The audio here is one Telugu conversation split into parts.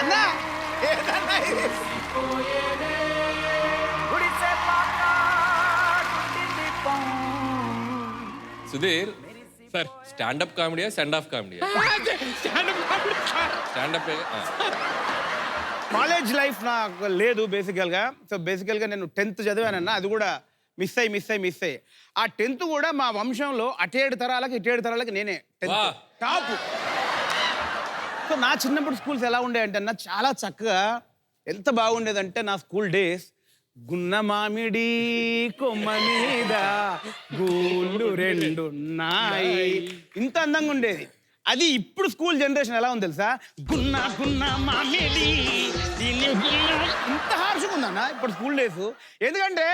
అన్నా సుధీర్ సార్ స్టాండప్ కామెడీయా సెండ్ ఆఫ్ కామెడీయా? స్టాండప్. కాలేజ్ లైఫ్ నాకు లేదు బేసికల్గా. సో బేసికల్గా నేను 10th చదివానన్నా, అది కూడా మిస్ అయ్యి ఆ 10th కూడా మా వంశంలో అటేడు తరాలకి నేనే టాప్. సో నా చిన్నప్పుడు స్కూల్స్ ఎలా ఉండేయంటే అన్న, చాలా చక్కగా ఎంత బాగుండేదంటే నా స్కూల్ డేస్, గున్న మామిడి కొమ్మ మీద గూళ్ళు రెండున్నాయి, ఇంత అందంగా ఉండేది. అది ఇప్పుడు స్కూల్ జనరేషన్ ఎలా ఉంది తెలుసా? గున్న గున్న మామిడి, ఇంత హార్ష్గా ఉందన్న ఇప్పుడు స్కూల్ డేస్. ఎందుకంటే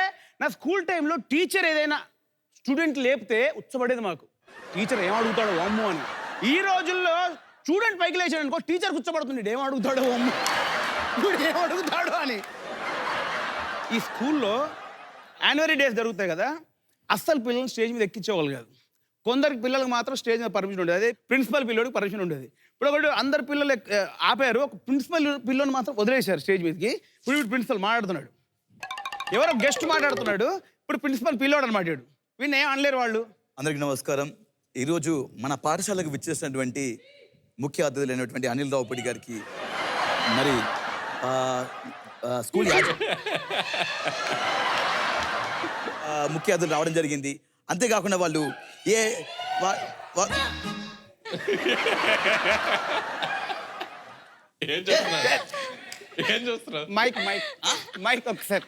నా స్కూల్ టైంలో టీచర్ ఏదైనా స్టూడెంట్ లేపితే ఉచ్చబడేది మాకు. టీచర్ ఏం అడుగుతాడో అమ్ము అని. ఈ రోజుల్లో స్టూడెంట్ పైకి లేచాడు అనుకో, టీచర్ కూర్చోబడుతుంది, ఏం అడుగుతాడో అమ్ము, ఏం అడుగుతాడో అని. ఈ స్కూల్లో యాన్యువల్ డేస్ జరుగుతాయి కదా, అస్సలు పిల్లల్ని స్టేజ్ మీద ఎక్కించేవాళ్ళు కాదు. కొందరికి పిల్లలకు మాత్రం స్టేజ్ మీద పర్మిషన్ ఉండేది, అదే ప్రిన్సిపల్ పిల్లోడికి పర్మిషన్ ఉండేది. ఇప్పుడు ఒకటి అందరు పిల్లలు ఆపారు, ఒక ప్రిన్సిపల్ పిల్లని మాత్రం వదిలేశారు స్టేజ్ మీదకి. ఇప్పుడు ప్రిన్సిపల్ మాట్లాడుతున్నాడు, ఎవరో గెస్ట్ మాట్లాడుతున్నాడు, ఇప్పుడు ప్రిన్సిపల్ పిల్లోడు అని మాట్లాడు, వీడిని ఏం అనలేరు వాళ్ళు. అందరికీ నమస్కారం. ఈరోజు మన పాఠశాలకు విచ్చేసినటువంటి ముఖ్య అతిథులైనటువంటి అనిల్ రావుపూడి గారికి, మరి స్కూల్ ముఖ్య అతిథులు రావడం జరిగింది. అంతేకాకుండా వాళ్ళు ఏం చూస్తున్నారు? మైక్ మైక్ మైక్ ఒకసారి.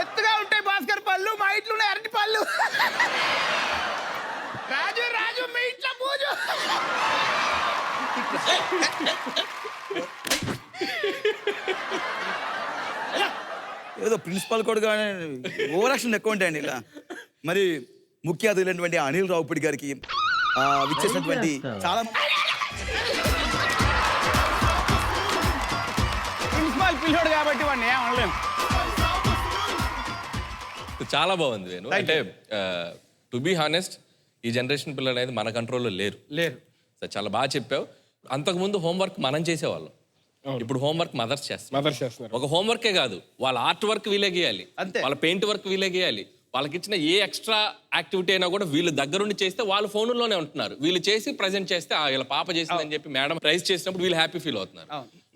ఎత్తుగా ఉంటాయి భాస్కర్ పళ్ళు, మా ఇంట్లో ఉన్నాయి అరటి పళ్ళు. రాజు రాజు మీ ఇంట్లో పూజ. ఏదో ప్రిన్సిపల్ కూడా ఓవర్ యాక్షన్ ఎక్కువ ఉంటాయండి ఇలా. మరి ముఖ్య అతిథులైనటువంటి అనిల్ రావుపూడి గారికి విచ్చేసినటువంటి చాలా ప్రిన్సిపల్ పిల్లోడు కాబట్టి వాడిని ఏం అనలేం. చాలా బాగుంది వేణు. అంటే టు బీ హానెస్ట్, ఈ జనరేషన్ పిల్లలు అనేది మన కంట్రోల్లో లేరు. చాలా బాగా చెప్పావు. అంతకుముందు హోంవర్క్ మనం చేసేవాళ్ళం, ఇప్పుడు హోంవర్క్ మదర్స్ చేస్తారు. ఒక హోంవర్కే కాదు, వాళ్ళ ఆర్ట్ వర్క్ వీలే గీయాలి, వాళ్ళ పెయింట్ వర్క్ వీలే గీయాలి. వాళ్ళకి ఇచ్చిన ఏ ఎక్స్ట్రా యాక్టివిటీ అయినా కూడా వీళ్ళు దగ్గరుండి చేస్తే వాళ్ళు ఫోన్లోనే ఉంటున్నారు. వీళ్ళు చేసి ప్రజెంట్ చేస్తే వీళ్ళ పాప చేసిందని చెప్పి మేడం ప్రైజ్ చేసినప్పుడు వీళ్ళు హ్యాపీ ఫీల్ అవుతున్నారు.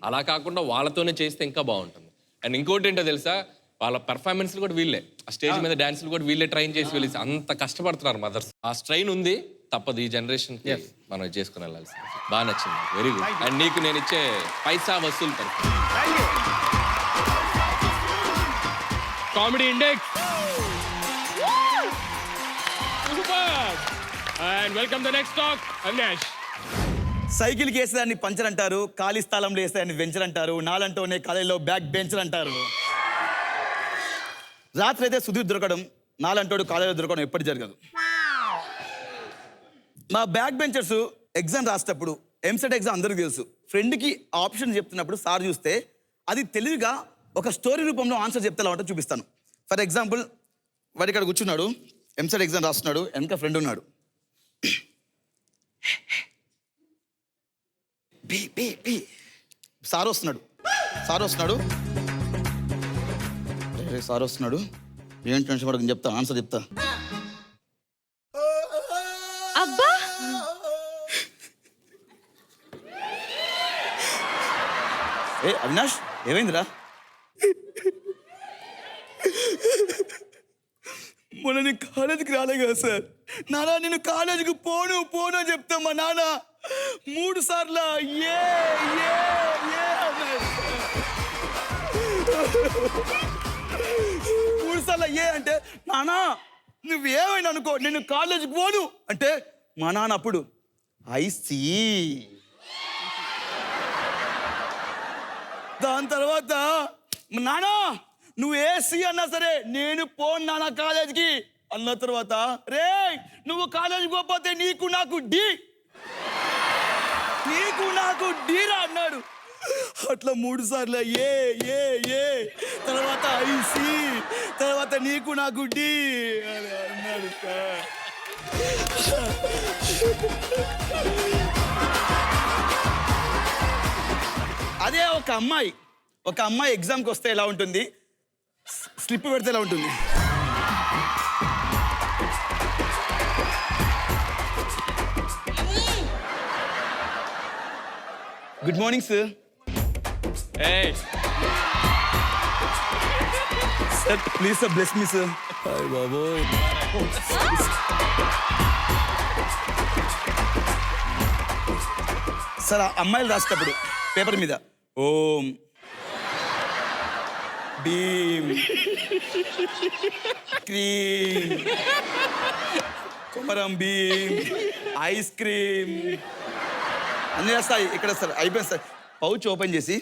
అలా కాకుండా వాళ్ళతోనే చేస్తే ఇంకా బాగుంటుంది. అండ్ ఇంకోటి ఏంటో తెలుసా, వాళ్ళ పెర్ఫార్మెన్స్లు కూడా వీళ్ళే, ఆ స్టేజ్ మీద డాన్స్లు కూడా వీళ్ళే ట్రైన్ చేసి వెళ్ళి అంత కష్టపడుతున్నారు మదర్స్. ఆ స్ట్రైన్ ఉంది, తప్పదు ఈ జనరేషన్ మనం చేసుకుని వెళ్ళాల్సి. బాగా నచ్చింది, వెరీ గుడ్. అండ్ నీకు నేను ఇచ్చే పైసా వసూలు comedy index. And welcome the next talk Avinash. సైకిల్కి వేసేదాన్ని పంచర్ అంటారు, ఖాళీ స్థలంలో వేసేదాన్ని వెంచర్ అంటారు, నాలంటోనే కాలేజీలో బ్యాక్ బెంచర్ అంటారు. రాత్రి అయితే సుధీర్ దొరకడం, నాలంటోడు కాలేజీలో దొరకడం ఎప్పటి జరగదు. మా బ్యాక్ బెంచర్స్ ఎగ్జామ్ రాసేటప్పుడు, ఎంసెట్ ఎగ్జామ్ అందరికీ తెలుసు, ఫ్రెండ్కి ఆప్షన్ చెప్తున్నప్పుడు సార్ చూస్తే అది తెలివిగా ఒక స్టోరీ రూపంలో ఆన్సర్ చెప్తే అంటే చూపిస్తాను. ఫర్ ఎగ్జాంపుల్, వాడు ఇక్కడ కూర్చున్నాడు, ఎంసెట్ ఎగ్జామ్ రాస్తున్నాడు, వెనక ఫ్రెండ్ ఉన్నాడు. సార్ వస్తున్నాడు ఏం టెన్షన్ పడకని చెప్తా, ఆన్సర్ చెప్తా. అబ్బా అవినాష్ ఏమైందిరా? మొన్న నేను కాలేజీకి రాలే కదా సార్. నాన్న నేను కాలేజీకి పోను అని చెప్తా మా నాన్న 3 సార్లు ఏ 3 సార్లు ఏ అంటే, నాన్న నువ్వేమైనా అనుకో నేను కాలేజీకి పోను అంటే మా నాన్న అప్పుడు ఐసీ. దాని తర్వాత నాన్న నువ్వు ఏసీ అన్నా సరే నేను పోను నాన్న కాలేజీకి అన్న తర్వాత, రే నువ్వు కాలేజీకి పోతే నీకు నాకు డీరా అన్నాడు. అట్లా 3 సార్లు ఏ తర్వాత ఐసీ తర్వాత నీకు నా గుడ్డి అని అన్నాడు సార్. అదే ఒక అమ్మాయి ఎగ్జామ్కి వస్తే ఎలా ఉంటుంది, స్లిప్ పెడితే ఎలా ఉంటుంది. Good morning sir. Hey. Sir please sir bless me sir. Hi బాబోయ్. సార్ అమ్మాయిలు రాసేటప్పుడు పేపర్ మీద Om Bheem cream Komaram Bheem ice cream అన్నీ రాస్తాయి. ఇక్కడ సార్ అయిపోయింది సార్. పౌచ్ ఓపెన్ చేసి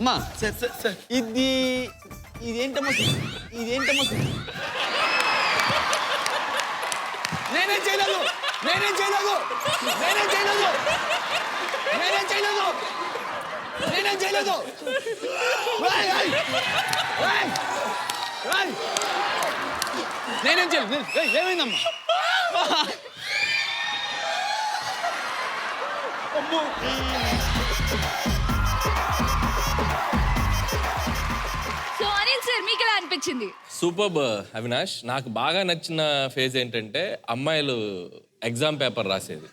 అమ్మా సార్ సార్ సార్ ఇదేంటమ్మా నేనేం చేయలేదు ఏయ్, ఏయ్, ఏయ్, ఏయ్. నేనేం చేయలేదు. ఏయ్, ఏమైందమ్మా? సో అనిల్ సార్ మీకు ఎలా అనిపించింది? సూపర్బ్ అవినాష్. నాకు బాగా నచ్చిన ఫేజ్ ఏంటంటే అమ్మాయిలు ఎగ్జామ్ పేపర్ రాసేది.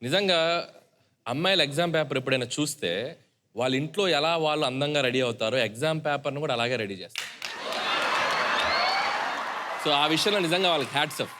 నిజంగా అమ్మాయిలు ఎగ్జామ్ పేపర్ ఎప్పుడైనా చూస్తే వాళ్ళ ఇంట్లో ఎలా వాళ్ళు అందంగా రెడీ అవుతారో ఎగ్జామ్ పేపర్ను కూడా అలాగే రెడీ చేస్తారు. సో ఆ విషయంలో నిజంగా వాళ్ళకి హ్యాట్స్ ఆఫ్.